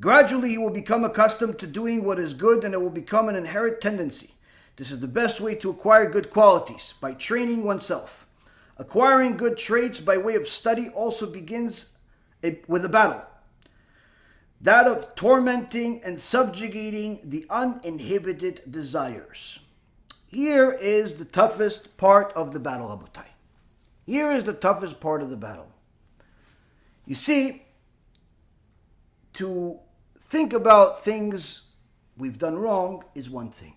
Gradually, you will become accustomed to doing what is good, and it will become an inherent tendency. This is the best way to acquire good qualities, by training oneself. Acquiring good traits by way of study also begins with a battle. That of tormenting and subjugating the uninhibited desires. Here is the toughest part of the battle, Rabotai. Here is the toughest part of the battle. You see, to think about things we've done wrong is one thing.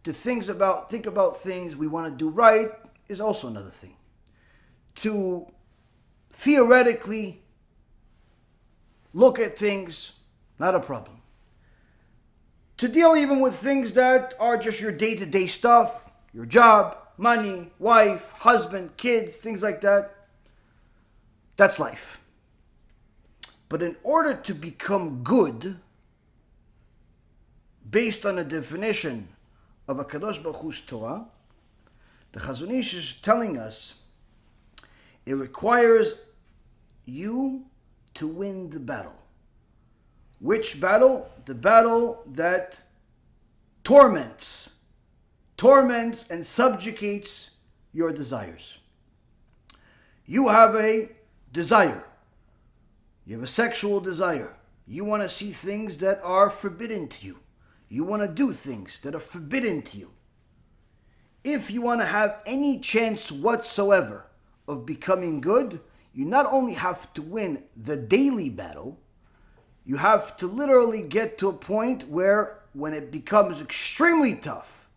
To think about things we want to do right is also another thing. To theoretically look at things, not a problem. To deal even with things that are just your day-to-day stuff, your job, money, wife, husband, kids, things like that, that's life. But in order to become good, based on a definition of a Kadosh Baruch Hu's Torah, the Chazon Ish is telling us it requires you to win the battle. Which battle? The battle that torments and subjugates your desires. You have a desire. You have a sexual desire. You want to see things that are forbidden to you. You want to do things that are forbidden to you. If you want to have any chance whatsoever of becoming good, you not only have to win the daily battle, you have to literally get to a point where when it becomes extremely tough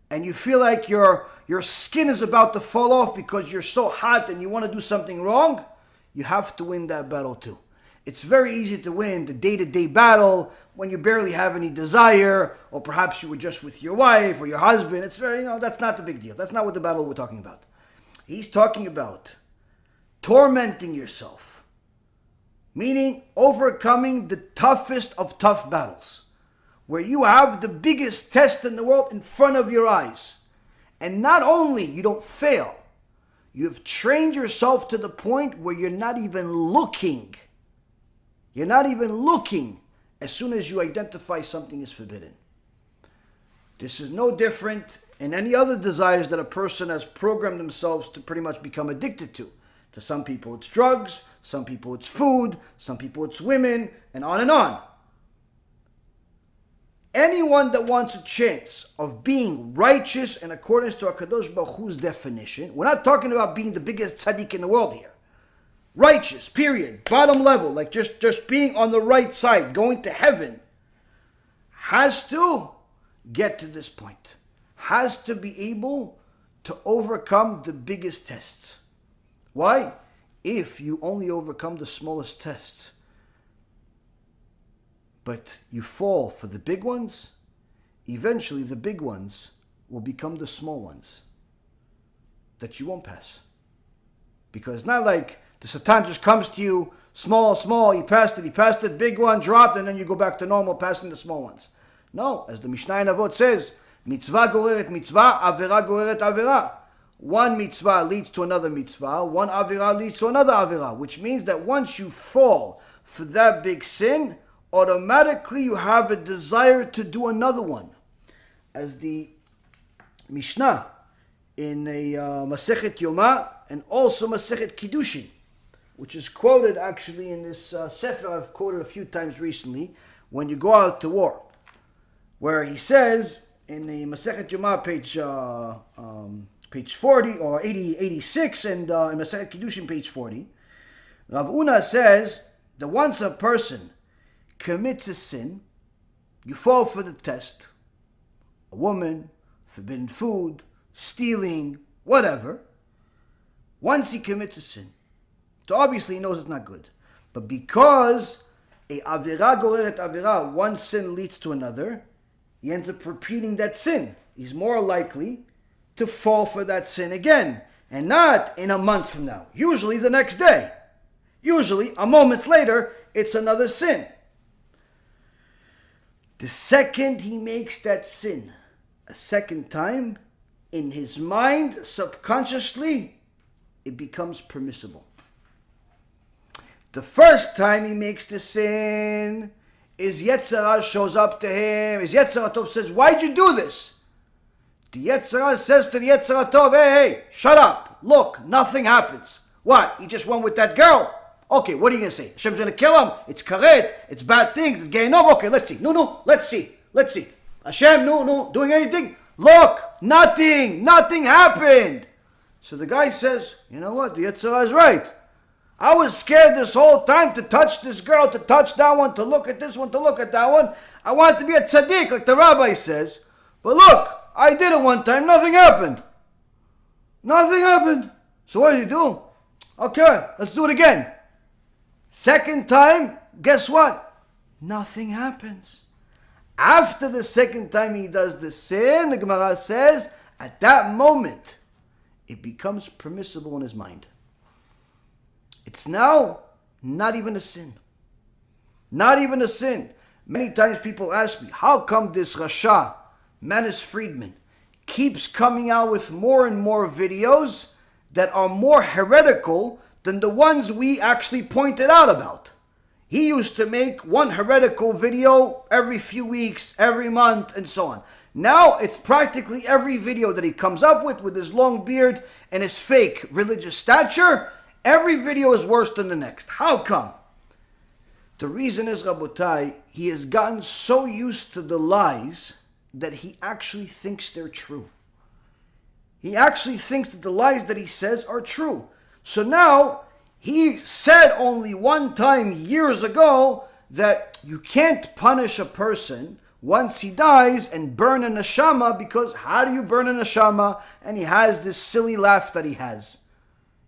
and you feel like your skin is about to fall off because you're so hot and you want to do something wrong, you have to win that battle too. It's very easy to win the day-to-day battle when you barely have any desire, or perhaps you were just with your wife or your husband. It's very, that's not the big deal. That's not what the battle we're talking about. He's talking about tormenting yourself, meaning overcoming the toughest of tough battles, where you have the biggest test in the world in front of your eyes. And not only you don't fail, you have trained yourself to the point where you're not even looking. You're not even looking as soon as you identify something is forbidden. This is no different in any other desires that a person has programmed themselves to pretty much become addicted to. To some people it's drugs, some people it's food, some people it's women, and on and on. Anyone that wants a chance of being righteous in accordance to HaKadosh Baruch Hu's definition, we're not talking about being the biggest tzaddik in the world here. Righteous, period, bottom level, like just being on the right side, going to heaven, has to get to this point. Has to be able to overcome the biggest tests. Why? If you only overcome the smallest tests, but you fall for the big ones, eventually the big ones will become the small ones that you won't pass. Because it's not like the Satan just comes to you, small, he passed it, big one, dropped, and then you go back to normal, passing the small ones. No, as the Mishnah in Avot says, mitzvah goreret mitzvah, avera goreret avera. One mitzvah leads to another mitzvah, one avera leads to another avera, which means that once you fall for that big sin, automatically you have a desire to do another one. As the Mishnah in a Masechet Yoma and also Masechet Kiddushin, which is quoted actually in this Sefer I've quoted a few times recently, when you go out to war, where he says in the Masechet Yoma page 40 or 86 and in Masechet Kiddushin page 40, Rav Una says that once a person commits a sin, you fall for the test, a woman, forbidden food, stealing, whatever. Once he commits a sin, so obviously he knows it's not good. But because a avera goreret avera, one sin leads to another, he ends up repeating that sin. He's more likely to fall for that sin again. And not in a month from now. Usually the next day. Usually a moment later, it's another sin. The second he makes that sin a second time, in his mind, subconsciously, it becomes permissible. The first time he makes the sin, his Yetzer Hara shows up to him. His Yetzer Hara Tov says, why'd you do this? The Yetzer Hara says to the Yetzer Hara Tov, hey, shut up. Look, nothing happens. What? He just went with that girl. Okay, what are you going to say? Hashem's going to kill him? It's karet. It's bad things. It's gay. No, okay, let's see. No, let's see. Hashem, no, doing anything? Look, nothing happened. So the guy says, you know what? The Yetzer Hara is right. I was scared this whole time to touch this girl, to touch that one, to look at this one, to look at that one. I wanted to be a tzaddik, like the rabbi says. But look, I did it one time, nothing happened. So what did he do? Okay, let's do it again. Second time, guess what? Nothing happens. After the second time he does the sin, the Gemara says, at that moment, it becomes permissible in his mind. It's now not even a sin. Many times people ask me, how come this Rasha, Manis Friedman, keeps coming out with more and more videos that are more heretical than the ones we actually pointed out about? He used to make one heretical video every few weeks, every month, and so on. Now it's practically every video that he comes up with his long beard and his fake religious stature. Every video is worse than the next. How come? The reason is, Rabotai, he has gotten so used to the lies that he actually thinks they're true. He actually thinks that the lies that he says are true. So now, he said only one time years ago that you can't punish a person once he dies and burn a neshama, because how do you burn a neshama? And he has this silly laugh that he has.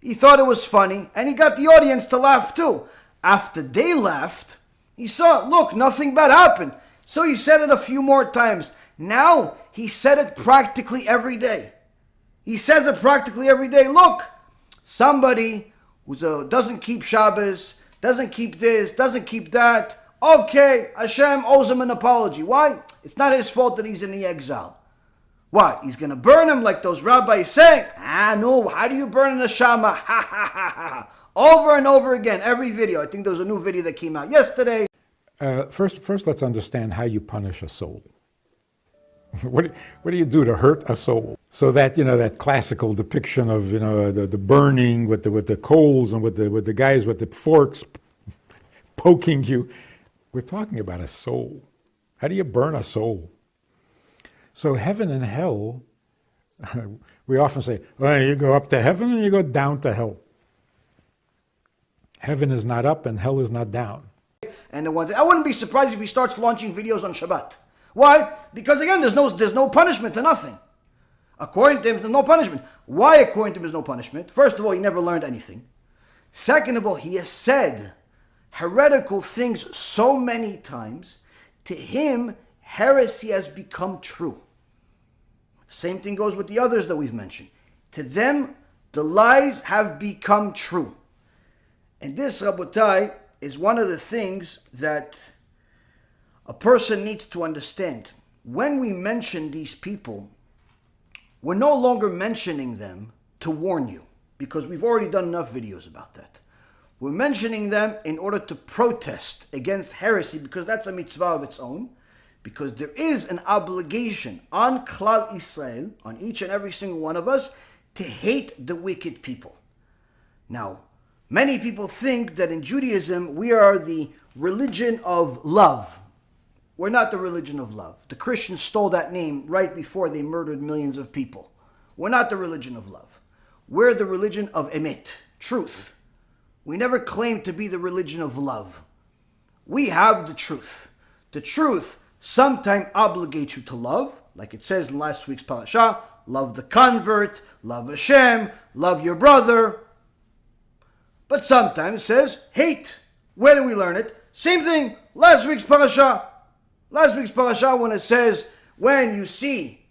He thought it was funny, and he got the audience to laugh too. After they laughed, he saw, look, nothing bad happened. So he said it a few more times. Now, he said it practically every day. He says it practically every day. Look, somebody who doesn't keep Shabbos, doesn't keep this, doesn't keep that. Okay, Hashem owes him an apology. Why? It's not his fault that he's in the exile. What? He's going to burn him like those rabbis say? No, how do you burn a neshama? Ha, ha, ha, ha. Over and over again, every video. I think there was a new video that came out yesterday. First, let's understand how you punish a soul. What do you do to hurt a soul? So that, that classical depiction of, the burning with the coals and with the guys with the forks poking you. We're talking about a soul. How do you burn a soul? So heaven and hell, we often say, well, you go up to heaven and you go down to hell. Heaven is not up and hell is not down. And I wouldn't be surprised if he starts launching videos on Shabbat. Why? Because again, there's no punishment to nothing. According to him, there's no punishment. Why according to him there's no punishment? First of all, he never learned anything. Second of all, he has said heretical things so many times, to him, heresy has become true. Same thing goes with the others that we've mentioned. To them, the lies have become true. And this, Rabotai, is one of the things that a person needs to understand. When we mention these people, we're no longer mentioning them to warn you, because we've already done enough videos about that. We're mentioning them in order to protest against heresy, because that's a mitzvah of its own, because there is an obligation on Klal Israel, on each and every single one of us, to hate the wicked people. Now, many people think that in Judaism we are the religion of love. We're not the religion of love. The Christians stole that name right before they murdered millions of people. We're not the religion of love. We're the religion of emet, truth. We never claim to be the religion of love. We have the truth. The truth sometimes obligates you to love, like it says in last week's parasha, love the convert, love Hashem, love your brother. But sometimes it says hate. Where do we learn it? Same thing, last week's parasha. Last week's parasha, when it says, when you see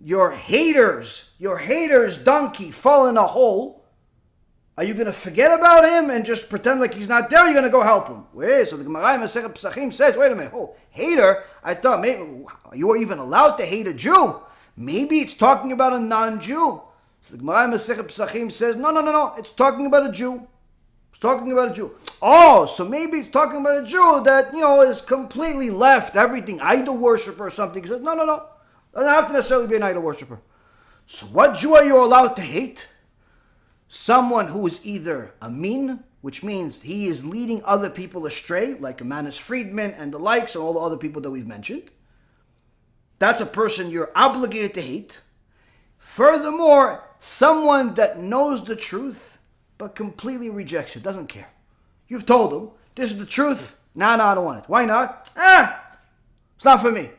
your haters donkey fall in a hole, are you going to forget about him and just pretend like he's not there? Or are you going to go help him? Wait, so the Gemara in Masechet Pesachim says, wait a minute, hater? I thought maybe you were even allowed to hate a Jew. Maybe it's talking about a non-Jew. So the Gemara in Masechet Pesachim says, no, it's talking about a Jew. It's talking about a Jew. Oh, so maybe it's talking about a Jew that, is completely left everything, idol worshiper or something. He says, no. Doesn't have to necessarily be an idol worshiper. So what Jew are you allowed to hate? Someone who is either a min, which means he is leading other people astray, like a Manis Friedman and the likes, and all the other people that we've mentioned. That's a person you're obligated to hate. Furthermore, someone that knows the truth, but completely rejects it, doesn't care. You've told him, this is the truth. No, I don't want it. Why not? It's not for me.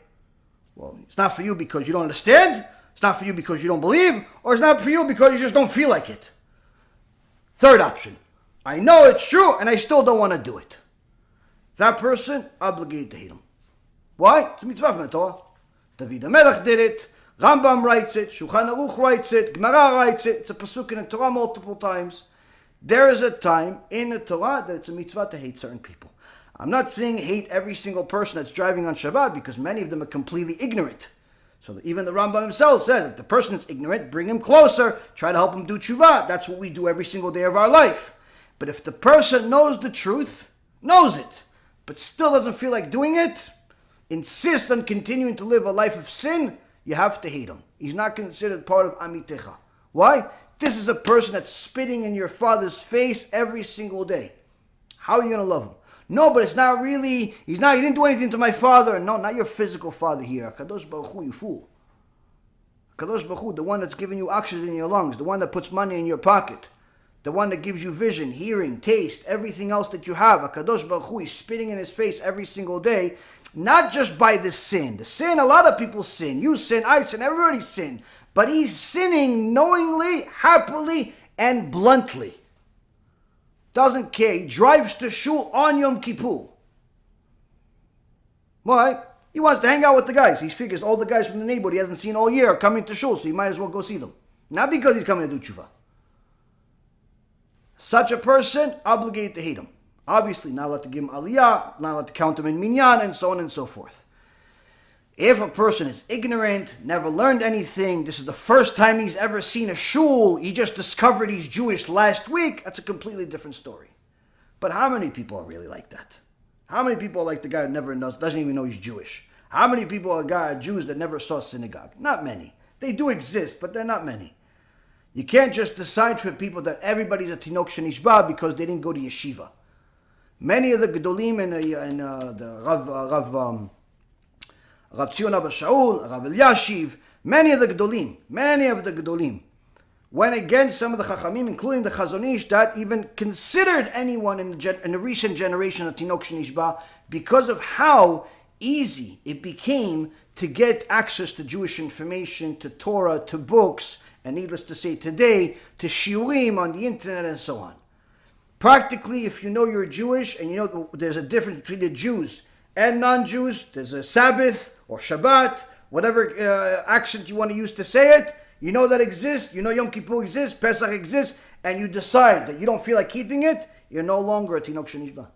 Well, it's not for you because you don't understand. It's not for you because you don't believe. Or it's not for you because you just don't feel like it. Third option. I know it's true and I still don't want to do it. That person, obligated to hate him. Why? It's a mitzvah from the Torah. David HaMelech did it. Rambam writes it. Shulchan Aruch writes it. Gemara writes it. It's a pasuk in the Torah multiple times. There is a time in the Torah that it's a mitzvah to hate certain people. I'm not saying hate every single person that's driving on Shabbat, because many of them are completely ignorant. So even the Rambam himself says, if the person is ignorant, bring him closer, try to help him do tshuva. That's what we do every single day of our life. But if the person knows the truth, knows it, but still doesn't feel like doing it, insists on continuing to live a life of sin, you have to hate him. He's not considered part of Amitecha. Why? This is a person that's spitting in your father's face every single day. How are you going to love him? No, but it's not really, he didn't do anything to my father. No, not your physical father here. Kadosh Baruch Hu, you fool. Kadosh Baruch Hu, the one that's giving you oxygen in your lungs, the one that puts money in your pocket, the one that gives you vision, hearing, taste, everything else that you have. Kadosh Baruch Hu is spitting in his face every single day, not just by the sin. The sin, a lot of people sin. You sin, I sin, everybody sin. But he's sinning knowingly, happily, and bluntly. Doesn't care. He drives to shul on Yom Kippur. Why? He wants to hang out with the guys. He figures all the guys from the neighborhood he hasn't seen all year are coming to shul, so he might as well go see them. Not because he's coming to do tshuva. Such a person, obligated to hate him. Obviously, not allowed to give him aliyah, not allowed to count him in minyan, and so on and so forth. If a person is ignorant, never learned anything, this is the first time he's ever seen a shul, he just discovered he's Jewish last week, that's a completely different story. But how many people are really like that? How many people are like the guy that never knows, doesn't even know he's Jewish? How many people are Jews that never saw a synagogue? Not many. They do exist, but they're not many. You can't just decide for people that everybody's a Tinok Shenishba because they didn't go to yeshiva. Many of the Gedolim and the Rav Tzion Abba Shaul, Rav Eliashiv, many of the Gedolim went against some of the Chachamim, including the Chazon Ish, that even considered anyone in the recent generation of Tinok Shenishba because of how easy it became to get access to Jewish information, to Torah, to books, and needless to say today, to shiurim on the internet and so on. Practically, if you know you're Jewish and you know there's a difference between the Jews and non-Jews, there's a Sabbath or Shabbat, whatever accent you want to use to say it, you know that exists, you know Yom Kippur exists, Pesach exists, and you decide that you don't feel like keeping it, you're no longer a Tinok Shenishba.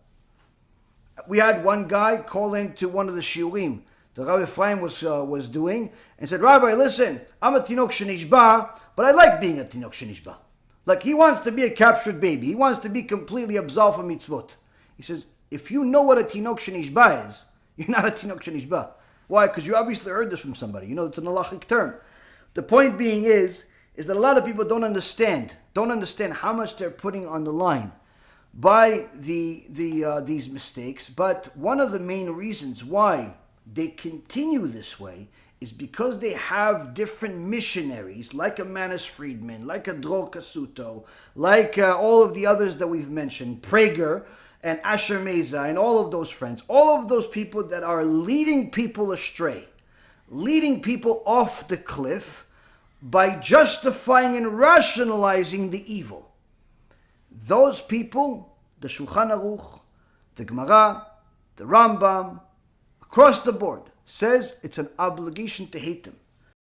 We had one guy call into one of the shiurim the Rabbi Ephraim was doing, and said, Rabbi, listen, I'm a Tinok Shenishba, but I like being a Tinok Shenishba. Like, he wants to be a captured baby. He wants to be completely absolved from mitzvot. He says, if you know what a Tinok Shenishba is, you're not a Tinok Shenishba. Why? Because you obviously heard this from somebody. You know, it's an halachic term. The point being is that a lot of people don't understand how much they're putting on the line by these mistakes. But one of the main reasons why they continue this way is because they have different missionaries, like a Manis Friedman, like a Dror Kasuto, like all of the others that we've mentioned, Prager and Asher Meza, and all of those friends, all of those people that are leading people astray, leading people off the cliff by justifying and rationalizing the evil. Those people, the Shulchan Aruch, the Gemara, the Rambam, across the board, says it's an obligation to hate them.